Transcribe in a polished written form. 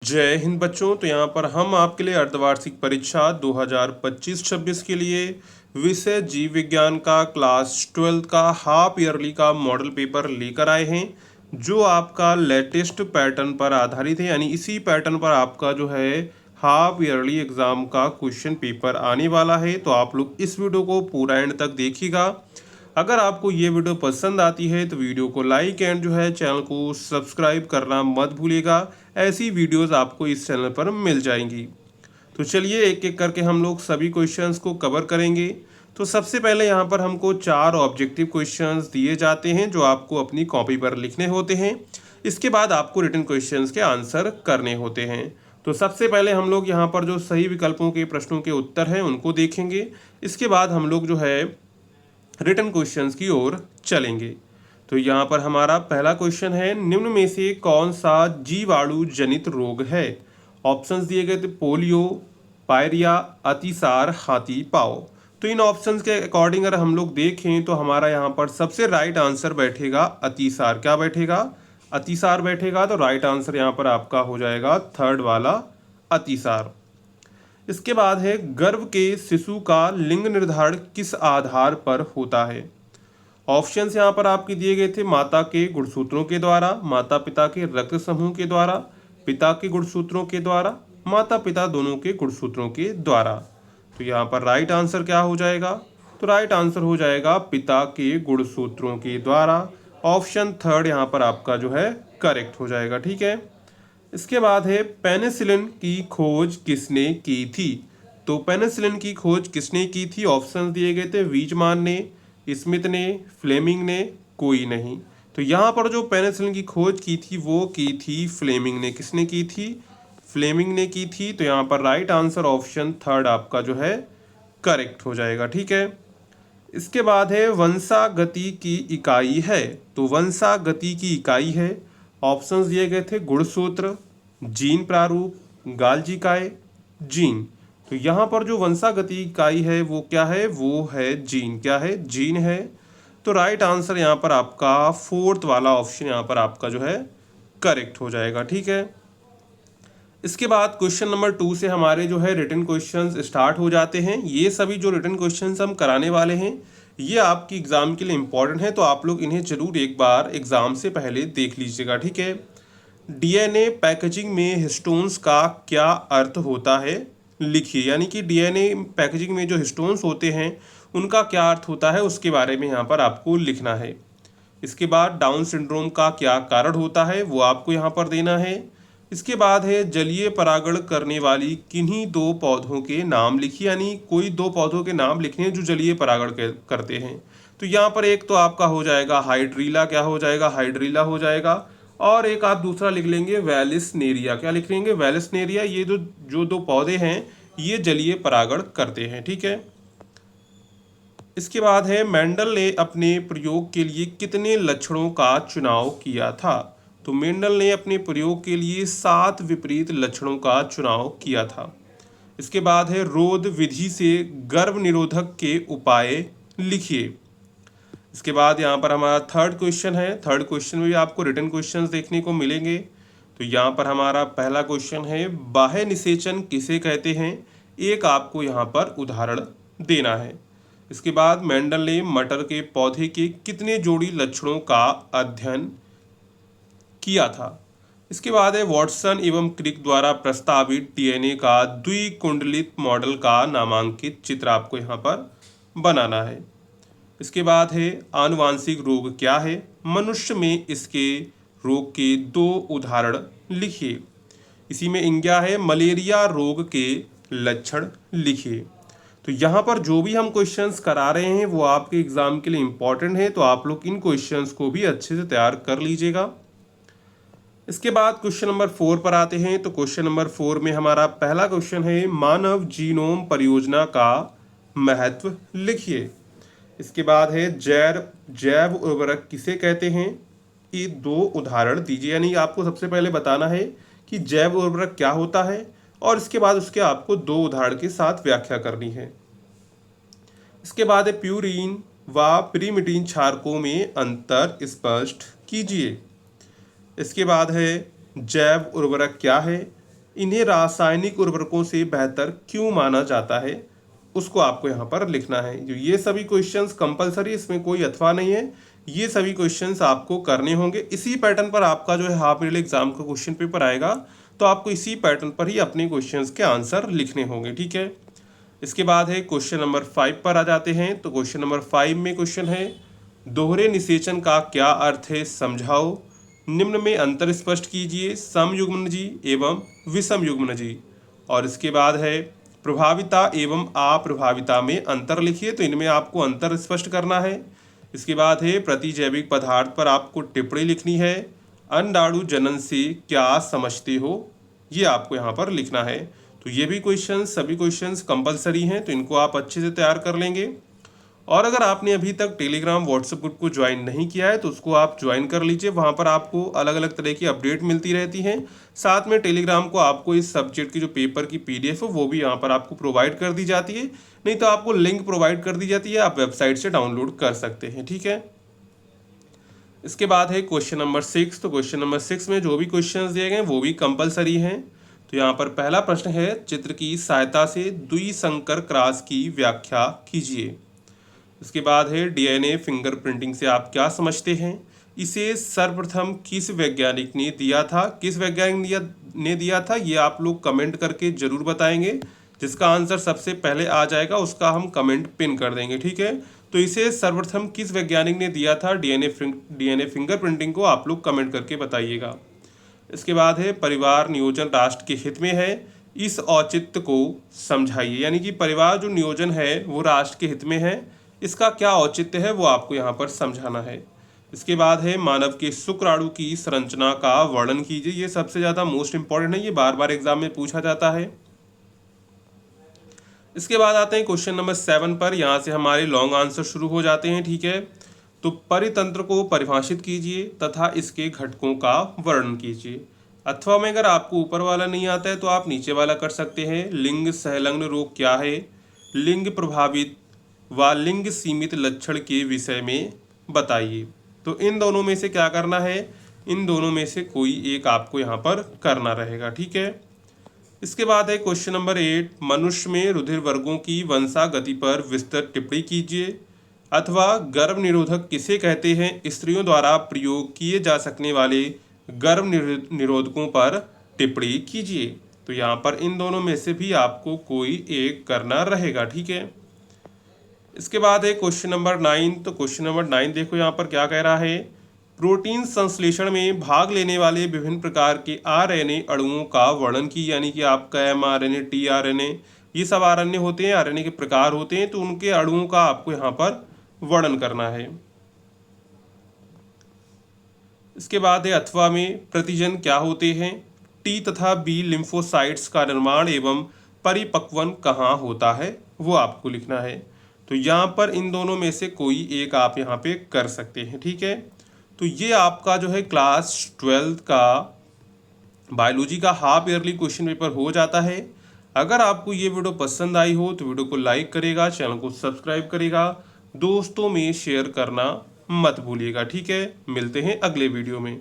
जय हिंद बच्चों। तो यहाँ पर हम आपके लिए अर्धवार्षिक परीक्षा 2025-26 के लिए विषय जीव विज्ञान का क्लास 12 का हाफ ईयरली का मॉडल पेपर लेकर आए हैं, जो आपका लेटेस्ट पैटर्न पर आधारित है। यानी इसी पैटर्न पर आपका जो है हाफ ईयरली एग्जाम का क्वेश्चन पेपर आने वाला है। तो आप लोग इस वीडियो को पूरा एंड तक देखिएगा। अगर आपको ये वीडियो पसंद आती है तो वीडियो को लाइक एंड जो है चैनल को सब्सक्राइब करना मत भूलिएगा। ऐसी वीडियोस आपको इस चैनल पर मिल जाएंगी। तो चलिए एक एक करके हम लोग सभी क्वेश्चंस को कवर करेंगे। तो सबसे पहले यहाँ पर हमको 4 ऑब्जेक्टिव क्वेश्चंस दिए जाते हैं, जो आपको अपनी कॉपी पर लिखने होते हैं। इसके बाद आपको रिटन क्वेश्चंस के आंसर करने होते हैं। तो सबसे पहले हम लोग यहाँ पर जो सही विकल्पों के प्रश्नों के उत्तर हैं उनको देखेंगे। इसके बाद हम लोग जो है रिटन क्वेश्चंस की ओर चलेंगे। तो यहाँ पर हमारा पहला क्वेश्चन है, निम्न में से कौन सा जीवाणु जनित रोग है। ऑप्शंस दिए गए थे पोलियो, पायरिया, अतिसार, हाथी पाओ। तो इन ऑप्शंस के अकॉर्डिंग अगर हम लोग देखें तो हमारा यहाँ पर सबसे राइट आंसर बैठेगा अतिसार। क्या बैठेगा? अतिसार बैठेगा। तो राइट आंसर यहाँ पर आपका हो जाएगा थर्ड वाला अतिसार। इसके बाद है, गर्भ के शिशु का लिंग निर्धारण किस आधार पर होता है। ऑप्शंस यहाँ पर आपके दिए गए थे, माता के गुणसूत्रों के द्वारा, माता पिता के रक्त समूह के द्वारा, पिता के गुणसूत्रों के द्वारा, माता पिता दोनों के गुणसूत्रों के द्वारा। तो यहाँ पर राइट आंसर क्या हो जाएगा? तो राइट आंसर हो जाएगा पिता के गुणसूत्रों के द्वारा। ऑप्शन थर्ड यहाँ पर आपका जो है करेक्ट हो जाएगा। ठीक है। इसके बाद है, पेनिसिलिन की खोज किसने की थी। तो पेनिसिलिन की खोज किसने की थी? ऑप्शन दिए गए थे, वीजमान ने, स्मिथ ने, फ्लेमिंग ने, कोई नहीं। तो यहाँ पर जो पेनिसिलिन की खोज की थी वो की थी फ्लेमिंग ने। किसने की थी? फ्लेमिंग ने की थी। तो यहाँ पर राइट आंसर ऑप्शन थर्ड आपका जो है करेक्ट हो जाएगा। ठीक है। इसके बाद है, वंशागति की इकाई है। तो वंशागति की इकाई है, ऑप्शंस दिए गए थे, गुणसूत्र, जीन प्रारूप, गाल्जिकाय, जीन। तो यहाँ पर जो वंशागति इकाई है वो क्या है? वो है जीन। क्या है? जीन है। तो राइट आंसर यहाँ पर आपका फोर्थ वाला ऑप्शन यहाँ पर आपका जो है करेक्ट हो जाएगा। ठीक है। इसके बाद क्वेश्चन नंबर 2 से हमारे जो है रिटन क्वेश्चंस स्टार्ट हो जाते हैं। ये सभी जो रिटन क्वेश्चंस हम कराने वाले हैं ये आपकी एग्जाम के लिए इंपॉर्टेंट है, तो आप लोग इन्हें जरूर एक बार एग्जाम से पहले देख लीजिएगा। ठीक है। डीएनए पैकेजिंग में हिस्टोन्स का क्या अर्थ होता है, लिखिए। यानी कि डीएनए पैकेजिंग में जो हिस्टोन्स होते हैं उनका क्या अर्थ होता है उसके बारे में यहाँ पर आपको लिखना है। इसके बाद डाउन सिंड्रोम का क्या कारण होता है वो आपको यहाँ पर देना है। इसके बाद है, जलीय परागण करने वाली किन्हीं 2 पौधों के नाम लिखिए। यानी कोई 2 पौधों के नाम लिखने हैं जो जलीय परागण करते हैं। तो यहाँ पर एक तो आपका हो जाएगा हाइड्रीला। क्या हो जाएगा? हाइड्रीला हो जाएगा। और एक आप दूसरा लिख लेंगे वेलिसनेरिया। क्या लिख लेंगे? वेलिसनेरिया। ये जो 2 पौधे हैं ये जलीय परागण करते हैं। ठीक है। इसके बाद है, मेंडल ने अपने प्रयोग के लिए कितने लक्षणों का चुनाव किया था। तो मेंडल ने अपने प्रयोग के लिए 7 विपरीत लक्षणों का चुनाव किया था। इसके बाद है, रोध विधि से गर्भ निरोधक के उपाय लिखिए। इसके बाद यहाँ पर हमारा थर्ड क्वेश्चन है। थर्ड क्वेश्चन में भी आपको रिटन क्वेश्चंस देखने को मिलेंगे। तो यहाँ पर हमारा पहला क्वेश्चन है, बाह्य निषेचन किसे कहते हैं। एक आपको यहाँ पर उदाहरण देना है। इसके बाद, मेंडल ने मटर के पौधे के कितने जोड़ी लक्षणों का अध्ययन किया था। इसके बाद है, वॉटसन एवं क्रिक द्वारा प्रस्तावित डीएनए का द्विकुंडलित मॉडल का नामांकित चित्र आपको यहाँ पर बनाना है। इसके बाद है, आनुवांशिक रोग क्या है। मनुष्य में इसके रोग के 2 उदाहरण लिखिए। इसी में इंग्या है, मलेरिया रोग के लक्षण लिखिए। तो यहाँ पर जो भी हम क्वेश्चंस करा रहे हैं वो आपके एग्जाम के लिए इंपॉर्टेंट है, तो आप लोग इन क्वेश्चंस को भी अच्छे से तैयार कर लीजिएगा। इसके बाद क्वेश्चन नंबर 4 पर आते हैं। तो क्वेश्चन नंबर 4 में हमारा पहला क्वेश्चन है, मानव जीनोम परियोजना का महत्व लिखिए। इसके बाद है, जैव उर्वरक किसे कहते हैं। ये 2 उदाहरण दीजिए। यानी आपको सबसे पहले बताना है कि जैव उर्वरक क्या होता है और इसके बाद उसके आपको 2 उदाहरण के साथ व्याख्या करनी है। इसके बाद है, प्यूरिन व प्रीमिटीन क्षारकों में अंतर स्पष्ट कीजिए। इसके बाद है, जैव उर्वरक क्या है। इन्हें रासायनिक उर्वरकों से बेहतर क्यों माना जाता है, उसको आपको यहाँ पर लिखना है। जो ये सभी क्वेश्चंस कंपलसरी, इसमें कोई अथवा नहीं है, ये सभी क्वेश्चंस आपको करने होंगे। इसी पैटर्न पर आपका जो है हाफ ईयरली एग्जाम का क्वेश्चन पेपर आएगा, तो आपको इसी पैटर्न पर ही अपने क्वेश्चंस के आंसर लिखने होंगे, ठीक है। इसके बाद है क्वेश्चन नंबर 5 पर आ जाते हैं। तो क्वेश्चन नंबर 5 में क्वेश्चन है, दोहरे निषेचन का क्या अर्थ है, समझाओ। निम्न में अंतर स्पष्ट कीजिए, समयुग्मन जी एवं विषम युग्मन जी। और इसके बाद है, प्रभाविता एवं अप्रभाविता में अंतर लिखिए। तो इनमें आपको अंतर स्पष्ट करना है। इसके बाद है, प्रतिजैविक पदार्थ पर आपको टिप्पणी लिखनी है। अंडाणु जनन से क्या समझते हो, ये आपको यहाँ पर लिखना है। तो ये भी क्वेश्चंस, सभी क्वेश्चंस कंपलसरी हैं, तो इनको आप अच्छे से तैयार कर लेंगे। और अगर आपने अभी तक टेलीग्राम व्हाट्सएप ग्रुप को ज्वाइन नहीं किया है तो उसको आप ज्वाइन कर लीजिए। वहाँ पर आपको अलग अलग तरह की अपडेट मिलती रहती हैं। साथ में टेलीग्राम को आपको इस सब्जेक्ट की जो पेपर की PDF है वो भी यहाँ पर आपको प्रोवाइड कर दी जाती है, नहीं तो आपको लिंक प्रोवाइड कर दी जाती है, आप वेबसाइट से डाउनलोड कर सकते हैं, ठीक है। इसके बाद है क्वेश्चन नंबर 6। तो क्वेश्चन नंबर 6 में जो भी क्वेश्चंस दिए गए वो भी कंपलसरी हैं। तो यहाँ पर पहला प्रश्न है, चित्र की सहायता से द्विसंकर क्रॉस की व्याख्या कीजिए। इसके बाद है, DNA फिंगरप्रिंटिंग से आप क्या समझते हैं, इसे सर्वप्रथम किस वैज्ञानिक ने दिया था, किस वैज्ञानिक ने दिया था, ये आप लोग कमेंट करके जरूर बताएंगे। जिसका आंसर सबसे पहले आ जाएगा उसका हम कमेंट पिन कर देंगे, ठीक है। तो इसे सर्वप्रथम किस वैज्ञानिक ने दिया था, DNA फिंगरप्रिंटिंग को आप लोग कमेंट करके बताइएगा। इसके बाद है, परिवार नियोजन राष्ट्र के हित में है, इस औचित्य को समझाइए। यानी कि परिवार जो नियोजन है वो राष्ट्र के हित में है, इसका क्या औचित्य है वो आपको यहाँ पर समझाना है। इसके बाद है, मानव के शुक्राणु की संरचना का वर्णन कीजिए। ये सबसे ज़्यादा मोस्ट इंपॉर्टेंट है, ये बार बार एग्जाम में पूछा जाता है। इसके बाद आते हैं क्वेश्चन नंबर 7 पर। यहाँ से हमारे लॉन्ग आंसर शुरू हो जाते हैं, ठीक है। तो परितंत्र को परिभाषित कीजिए तथा इसके घटकों का वर्णन कीजिए। अथवा में अगर आपको ऊपर वाला नहीं आता है तो आप नीचे वाला कर सकते हैं। लिंग संलग्न रोग क्या है, लिंग प्रभावित व लिंग सीमित लक्षण के विषय में बताइए। तो इन दोनों में से क्या करना है, इन दोनों में से कोई एक आपको यहाँ पर करना रहेगा, ठीक है। इसके बाद है क्वेश्चन नंबर 8, मनुष्य में रुधिर वर्गों की वंशागति पर विस्तृत टिप्पणी कीजिए। अथवा गर्भ निरोधक किसे कहते हैं, स्त्रियों द्वारा प्रयोग किए जा सकने वाले गर्भ निरोधकों पर टिप्पणी कीजिए। तो यहाँ पर इन दोनों में से भी आपको कोई एक करना रहेगा, ठीक है। इसके बाद है क्वेश्चन नंबर 9। तो क्वेश्चन नंबर 9 देखो यहाँ पर क्या कह रहा है, प्रोटीन संश्लेषण में भाग लेने वाले विभिन्न प्रकार के RNA अणुओं का वर्णन की। यानी कि आपका mRNA, tRNA, ये सब RNA होते हैं, RNA के प्रकार होते हैं, तो उनके अणुओं का आपको यहाँ पर वर्णन करना है। इसके बाद है, अथवा में प्रतिजन क्या होते हैं, T तथा B लिम्फोसाइट्स का निर्माण एवं परिपक्वन कहाँ होता है, वो आपको लिखना है। तो यहाँ पर इन दोनों में से कोई एक आप यहाँ पे कर सकते हैं, ठीक है। तो ये आपका जो है क्लास 12 का बायोलॉजी का हाफ ईयरली क्वेश्चन पेपर हो जाता है। अगर आपको ये वीडियो पसंद आई हो तो वीडियो को लाइक करेगा, चैनल को सब्सक्राइब करेगा, दोस्तों में शेयर करना मत भूलिएगा, ठीक है। मिलते हैं अगले वीडियो में।